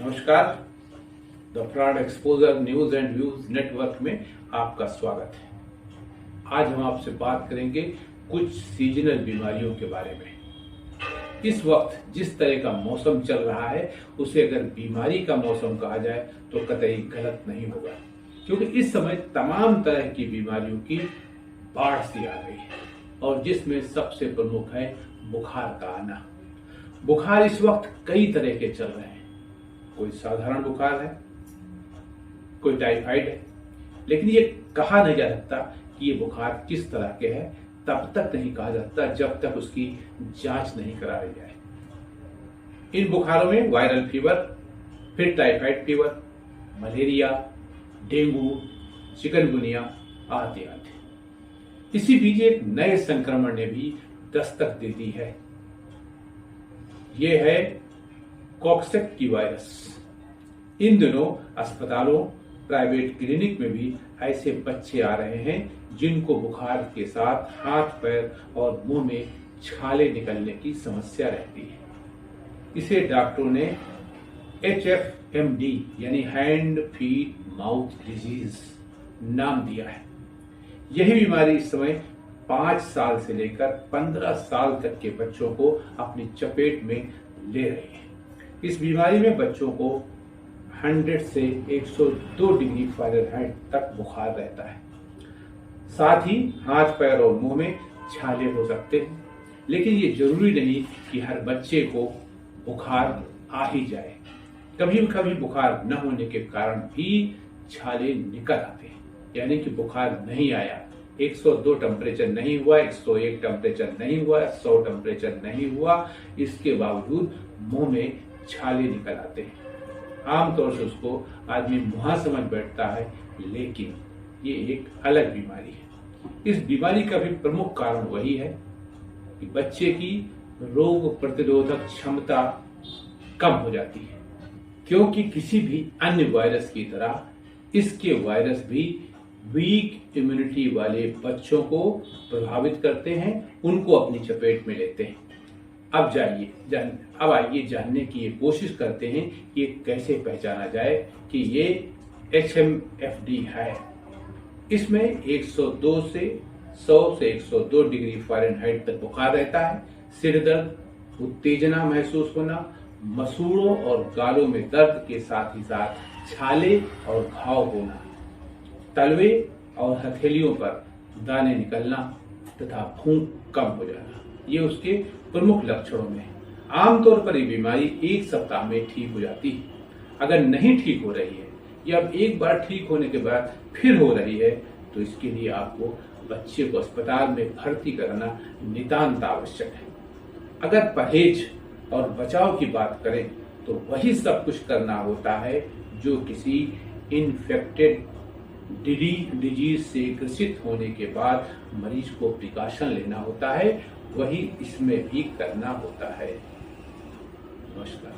नमस्कार। The fraud exposure news and views network में आपका स्वागत है। आज हम आपसे बात करेंगे कुछ सीजनल बीमारियों के बारे में। इस वक्त जिस तरह का मौसम चल रहा है उसे अगर बीमारी का मौसम कहा जाए तो कतई गलत नहीं होगा, क्योंकि इस समय तमाम तरह की बीमारियों की बाढ़ सी आ गई है और जिसमें सबसे प्रमुख है बुखार का आना। बुखार इस वक्त कई तरह के चल रहे हैं। कोई साधारण बुखार है, कोई टाइफाइड है, लेकिन ये कहा नहीं जा सकता कि ये बुखार किस तरह के है। तब तक नहीं कहा जाता जब तक उसकी जांच नहीं कराई जाए। इन बुखारों में वायरल फीवर, फिर typhoid fever, malaria, dengue, chikungunya आदि आदि। इसी बीच एक नए संक्रमण ने भी दस्तक दे दी है। ये है कॉक्सेक्टी वायरस। इन दिनों अस्पतालों, प्राइवेट क्लिनिक में भी ऐसे बच्चे आ रहे हैं जिनको बुखार के साथ हाथ, पैर और मुंह में छाले निकलने की समस्या रहती है। इसे डॉक्टरों ने HFMD यानी हैंड फीट माउथ डिजीज नाम दिया है। यही बीमारी इस समय 5 साल से लेकर 15 साल तक के बच्चों को अपनी चपेट में ले रही है। इस बीमारी में बच्चों को 100 से 102 डिग्री फ़ारेनहाइट तक बुखार रहता है। साथ ही हाथ, पैर और मुंह में छाले हो सकते हैं, लेकिन ये जरूरी नहीं कि हर बच्चे को बुखार आ ही जाए। कभी कभी बुखार न होने के कारण भी छाले निकल आते हैं, यानी कि बुखार नहीं आया, 102 टेम्परेचर नहीं हुआ, 101 टेम्परेचर नहीं हुआ, 100 टेम्परेचर नहीं हुआ, इसके बावजूद मुंह में छाले निकल आते हैं। आमतौर से उसको आदमी मुहा समझ बैठता है, लेकिन ये एक अलग बीमारी है। इस बीमारी का भी प्रमुख कारण वही है कि बच्चे की रोग प्रतिरोधक क्षमता कम हो जाती है, क्योंकि किसी भी अन्य वायरस की तरह इसके वायरस भी वीक इम्यूनिटी वाले बच्चों को प्रभावित करते हैं, उनको अपनी चपेट में लेते हैं। अब आइए जानने की ये कोशिश करते हैं कि ये कैसे पहचाना जाए कि ये HMFD है। इसमें 102 से 100 से 102 डिग्री फ़ारेनहाइट तक बुखार रहता है। सिर दर्द, उत्तेजना महसूस होना, मसूड़ों और गालों में दर्द के साथ ही साथ छाले और घाव होना, तलवे और हथेलियों पर दाने निकलना तथा भूख कम हो जाना, ये उसके प्रमुख लक्षणों में है। आमतौर पर ये बीमारी 1 सप्ताह में ठीक हो जाती है। अगर नहीं ठीक हो रही है या अब एक बार ठीक होने के बाद फिर हो रही है तो इसके लिए आपको बच्चे को अस्पताल में भर्ती कराना नितांत आवश्यक है। अगर परहेज और बचाव की बात करें तो वही सब कुछ करना होता है जो किसी इन्फेक्टेड डिजीज से ग्रसित होने के बाद मरीज को प्रिकॉशन लेना होता है, वही इसमें भी करना होता है। नमस्कार।